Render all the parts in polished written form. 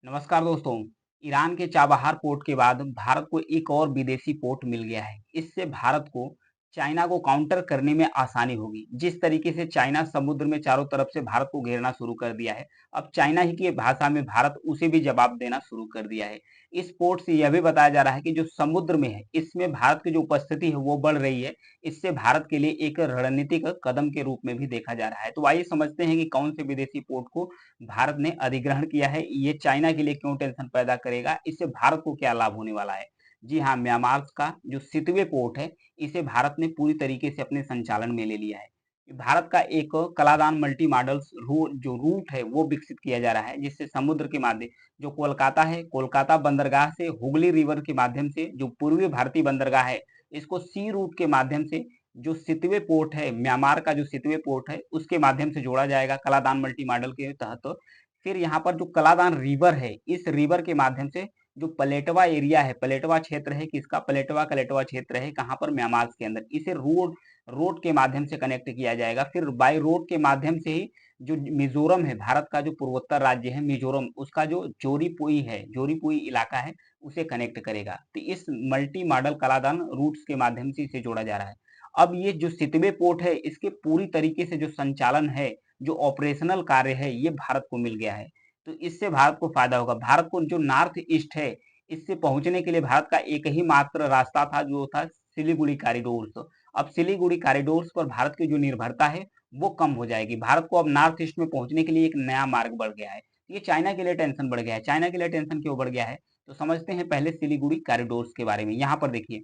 नमस्कार दोस्तों। ईरान के चाबहार पोर्ट के बाद भारत को एक और विदेशी पोर्ट मिल गया है। इससे भारत को चाइना को काउंटर करने में आसानी होगी। जिस तरीके से चाइना समुद्र में चारों तरफ से भारत को घेरना शुरू कर दिया है, अब चाइना ही की भाषा में भारत उसे भी जवाब देना शुरू कर दिया है। इस पोर्ट से यह भी बताया जा रहा है कि जो समुद्र में है, इसमें भारत की जो उपस्थिति है वो बढ़ रही है। इससे भारत के लिए एक रणनीतिक कदम के रूप में भी देखा जा रहा है। तो आइए समझते हैं कि कौन से विदेशी पोर्ट को भारत ने अधिग्रहण किया है, ये चाइना के लिए क्यों टेंशन पैदा करेगा, इससे भारत को क्या लाभ होने वाला है। जी हाँ, म्यांमार का जो सितवे पोर्ट है, इसे भारत ने पूरी तरीके से अपने संचालन में ले लिया है। भारत का एक कलादान मल्टी मॉडल जो रूट है वो विकसित किया जा रहा है, जिससे समुद्र के माध्यम जो कोलकाता है, कोलकाता बंदरगाह से हुगली रिवर के माध्यम से जो पूर्वी भारतीय बंदरगाह है, इसको सी रूट के माध्यम से जो सितवे पोर्ट है, म्यांमार का जो सितवे पोर्ट है, उसके माध्यम से जोड़ा जाएगा कलादान मल्टी मॉडल के तहत। फिर यहाँ पर जो कलादान रिवर है, इस रिवर के माध्यम से जो पलेटवा एरिया है, पलेटवा क्षेत्र है, किसका पलेटवा कलेटवा क्षेत्र है, कहाँ पर म्यांमार के अंदर, इसे रोड रोड के माध्यम से कनेक्ट किया जाएगा। फिर बाय रोड के माध्यम से ही जो मिजोरम है, भारत का जो पूर्वोत्तर राज्य है मिजोरम, उसका जो जोरीपुई है, जोरीपुई इलाका है, उसे कनेक्ट करेगा। तो इस मल्टी मॉडल कलादान रूट्स के माध्यम से इसे जोड़ा जा रहा है। अब ये जो सितवे पोर्ट है, इसके पूरी तरीके से जो संचालन है, जो ऑपरेशनल कार्य है, ये भारत को मिल गया है। तो इससे भारत को फायदा होगा। भारत को जो नॉर्थ ईस्ट है, इससे पहुंचने के लिए भारत का एक ही मात्र रास्ता था, जो था सिलीगुड़ी कॉरिडोर्स। अब सिलीगुड़ी कॉरिडोर्स पर भारत की जो निर्भरता है वो कम हो जाएगी। भारत को अब नॉर्थ ईस्ट में पहुंचने के लिए एक नया मार्ग बढ़ गया है। ये चाइना के लिए टेंशन बढ़ गया है। चाइना के लिए टेंशन क्यों बढ़ गया है, तो समझते हैं पहले सिलीगुड़ी कॉरिडोर्स के बारे में। यहाँ पर देखिए,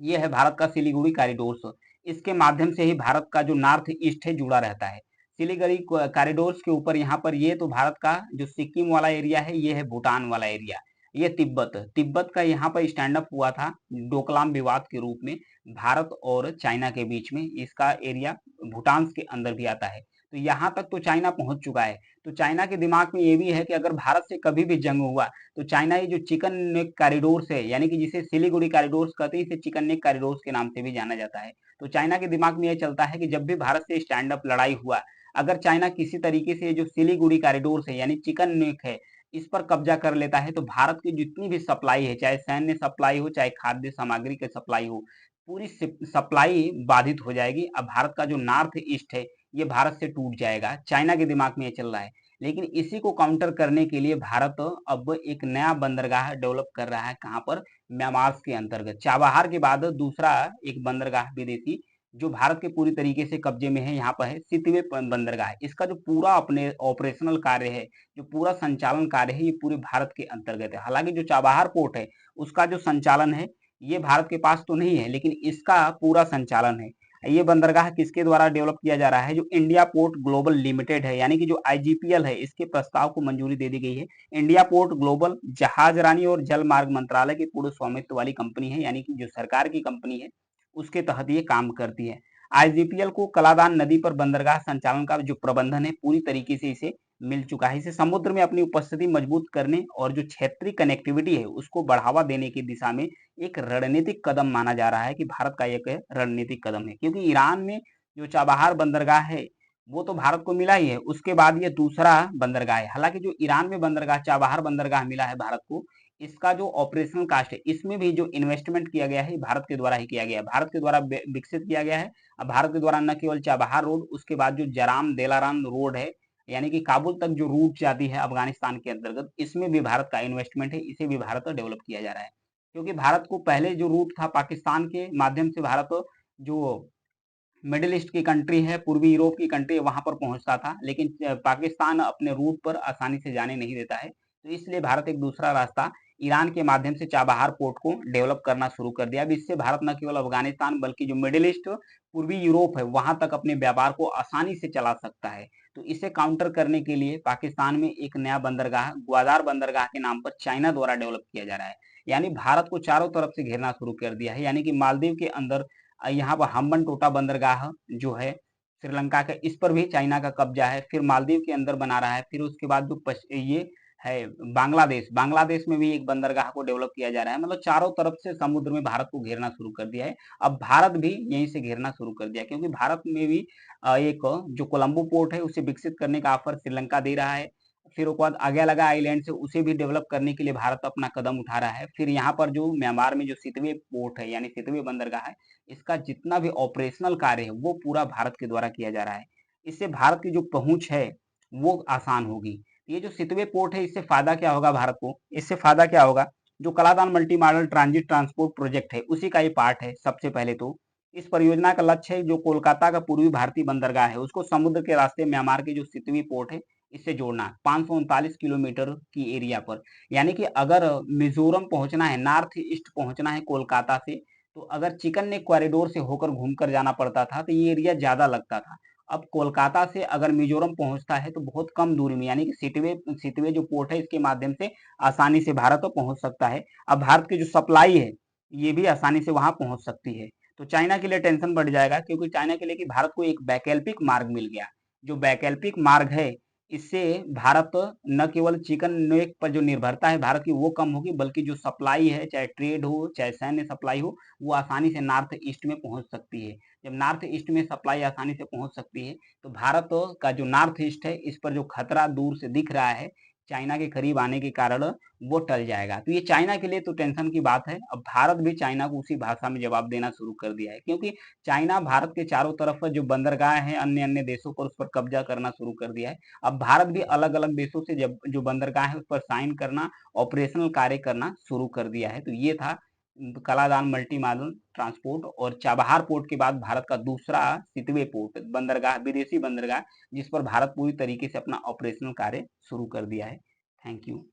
ये है भारत का सिलीगुड़ी कॉरिडोर्स। इसके माध्यम से ही भारत का जो नॉर्थ ईस्ट है जुड़ा रहता है। सिलीगुड़ी कॉरिडोर्स के ऊपर यहाँ पर ये तो भारत का जो सिक्किम वाला एरिया है, ये है भूटान वाला एरिया। ये तिब्बत तिब्बत का यहाँ पर स्टैंड अप हुआ था डोकलाम विवाद के रूप में, भारत और चाइना के बीच में। इसका एरिया भूटान के अंदर भी आता है। तो यहाँ तक तो चाइना पहुंच चुका है। तो चाइना के दिमाग में ये भी है कि अगर भारत से कभी भी जंग हुआ, तो चाइना ये जो चिकन नेक कॉरिडोर्स है, यानी कि जिसे सिलीगुड़ी कॉरिडोर्स कहते हैं, इसे चिकन नेक कॉरिडोर्स के नाम से भी जाना जाता है। तो चाइना के दिमाग में ये चलता है कि जब भी भारत से स्टैंड अप लड़ाई हुआ, अगर चाइना किसी तरीके से जो सिलीगुड़ी कॉरिडोर्स है यानी चिकन नेक है, इस पर कब्जा कर लेता है, तो भारत की जितनी भी सप्लाई है, चाहे सैन्य सप्लाई हो, चाहे खाद्य सामग्री की सप्लाई हो, पूरी सप्लाई बाधित हो जाएगी। अब भारत का जो नॉर्थ ईस्ट है, ये भारत से टूट जाएगा। चाइना के दिमाग में ये चल रहा है। लेकिन इसी को काउंटर करने के लिए भारत अब एक नया बंदरगाह डेवलप कर रहा है। कहाँ पर, म्यांमार के अंतर्गत। चाबहार के बाद दूसरा एक बंदरगाह विदेशी जो भारत के पूरी तरीके से कब्जे में है, यहाँ पर है सितवे बंदरगाह। इसका जो पूरा अपने ऑपरेशनल कार्य है, जो पूरा संचालन कार्य है, ये पूरे भारत के अंतर्गत है। हालांकि जो चाबहार पोर्ट है, उसका जो संचालन है, ये भारत के पास तो नहीं है, लेकिन इसका पूरा संचालन है। ये बंदरगाह किसके द्वारा डेवलप किया जा रहा है, जो इंडिया पोर्ट ग्लोबल लिमिटेड है, यानी कि जो आईजीपीएल है, इसके प्रस्ताव को मंजूरी दे दी गई है। इंडिया पोर्ट ग्लोबल जहाजरानी और जल मार्ग मंत्रालय की पूर्ण स्वामित्व वाली कंपनी है, यानी कि जो सरकार की कंपनी है, उसके तहत ये काम करती है। आईजीपीएल को कलादान नदी पर बंदरगाह संचालन का जो प्रबंधन है, पूरी तरीके से इसे मिल चुका है। इसे समुद्र में अपनी उपस्थिति मजबूत करने और जो क्षेत्रीय कनेक्टिविटी है, उसको बढ़ावा देने की दिशा में एक रणनीतिक कदम माना जा रहा है कि भारत का एक रणनीतिक कदम है। क्योंकि ईरान में जो चाबहार बंदरगाह है, वो तो भारत को मिला ही है, उसके बाद ये दूसरा बंदरगाह है। हालांकि जो ईरान में बंदरगाह चाबहार बंदरगाह मिला है भारत को, इसका जो ऑपरेशनल कास्ट है, इसमें भी जो इन्वेस्टमेंट किया गया है, भारत के द्वारा ही किया गया है, भारत के द्वारा विकसित किया गया है। अब भारत के द्वारा न केवल चाबहार रोड, उसके बाद जो जराम देलाराम रोड है, यानी कि काबुल तक जो रूट जाती है अफगानिस्तान के अंतर्गत, इसमें भी भारत का इन्वेस्टमेंट है, इसे भी भारत डेवलप किया जा रहा है। क्योंकि भारत को पहले जो रूट था पाकिस्तान के माध्यम से, भारत जो मिडिल ईस्ट की कंट्री है, पूर्वी यूरोप की कंट्री है, वहां पर पहुंचता था। लेकिन पाकिस्तान अपने रूट पर आसानी से जाने नहीं देता है। तो इसलिए भारत एक दूसरा रास्ता ईरान के माध्यम से चाबहार पोर्ट को डेवलप करना शुरू कर दिया। अब इससे भारत न केवल अफगानिस्तान बल्कि जो मिडिल ईस्ट पूर्वी यूरोप है, वहां तक अपने व्यापार को आसानी से चला सकता है। तो इसे काउंटर करने के लिए पाकिस्तान में एक नया बंदरगाह ग्वादार बंदरगाह के नाम पर चाइना द्वारा डेवलप किया जा रहा है। यानी भारत को चारों तरफ से घेरना शुरू कर दिया है। यानी कि मालदीव के अंदर यहाँ पर हम्बन टोटा बंदरगाह जो है श्रीलंका का, इस पर भी चाइना का कब्जा है। फिर मालदीव के अंदर बना रहा है। फिर उसके बाद जो ये है बांग्लादेश, बांग्लादेश में भी एक बंदरगाह को डेवलप किया जा रहा है। मतलब चारों तरफ से समुद्र में भारत को घेरना शुरू कर दिया है। अब भारत भी यहीं से घेरना शुरू कर दिया, क्योंकि भारत में भी एक जो कोलंबो पोर्ट है, उसे विकसित करने का ऑफर श्रीलंका दे रहा है। फिर उसके बाद अगला आइलैंड से उसे भी डेवलप करने के लिए भारत अपना कदम उठा रहा है। फिर यहाँ पर जो म्यांमार में जो सितवे पोर्ट है यानी सितवे बंदरगाह है, इसका जितना भी ऑपरेशनल कार्य है वो पूरा भारत के द्वारा किया जा रहा है। इससे भारत की जो पहुँच है वो आसान होगी। ये जो सितवे पोर्ट है इससे फायदा क्या होगा भारत को? इससे फायदा क्या होगा? जो Kaladan multi modal transit transport project है उसी का ये पार्ट है सबसे पहले तो। इस परियोजना का लक्ष्य है जो कोलकाता का पूर्वी भारतीय बंदरगाह है उसको समुद्र के रास्ते म्यांमार के जो सितवी पोर्ट है इससे जोड़ना 539 किलोमीटर की एरिया पर। यानी कि अगर मिजोरम पहुंचना है, नॉर्थ ईस्ट पहुंचना है कोलकाता से, तो अगर चिकन नेक कॉरिडोर से होकर घूमकर जाना पड़ता था तो ये एरिया ज्यादा लगता था। अब कोलकाता से अगर मिजोरम पहुंचता है तो बहुत कम दूरी में यानी कि सिटवे सिटवे जो पोर्ट है इसके माध्यम से आसानी से भारत पहुंच सकता है। अब भारत की जो सप्लाई है ये भी आसानी से वहां पहुंच सकती है। तो चाइना के लिए टेंशन बढ़ जाएगा क्योंकि चाइना के लिए कि भारत को एक वैकल्पिक मार्ग मिल गया। जो वैकल्पिक मार्ग है इससे भारत न केवल चिकन नेक पर जो निर्भरता है भारत की वो कम होगी, बल्कि जो सप्लाई है चाहे ट्रेड हो चाहे सैन्य सप्लाई हो वो आसानी से नॉर्थ ईस्ट में पहुंच सकती है। जब नॉर्थ ईस्ट में सप्लाई आसानी से पहुंच सकती है तो भारत का जो नॉर्थ ईस्ट है इस पर जो खतरा दूर से दिख रहा है चाइना के करीब आने के कारण वो टल जाएगा। तो ये चाइना के लिए तो टेंशन की बात है। अब भारत भी चाइना को उसी भाषा में जवाब देना शुरू कर दिया है क्योंकि चाइना भारत के चारों तरफ जो बंदरगाह है अन्य अन्य देशों पर उस पर कब्जा करना शुरू कर दिया है। अब भारत भी अलग अलग देशों से जब जो बंदरगाह है उस पर साइन करना ऑपरेशनल कार्य करना शुरू कर दिया है। तो ये था कलादान मल्टी मॉडल ट्रांसपोर्ट और चाबहार पोर्ट के बाद भारत का दूसरा सितवे पोर्ट बंदरगाह विदेशी बंदरगाह जिस पर भारत पूरी तरीके से अपना ऑपरेशनल कार्य शुरू कर दिया है। Thank you.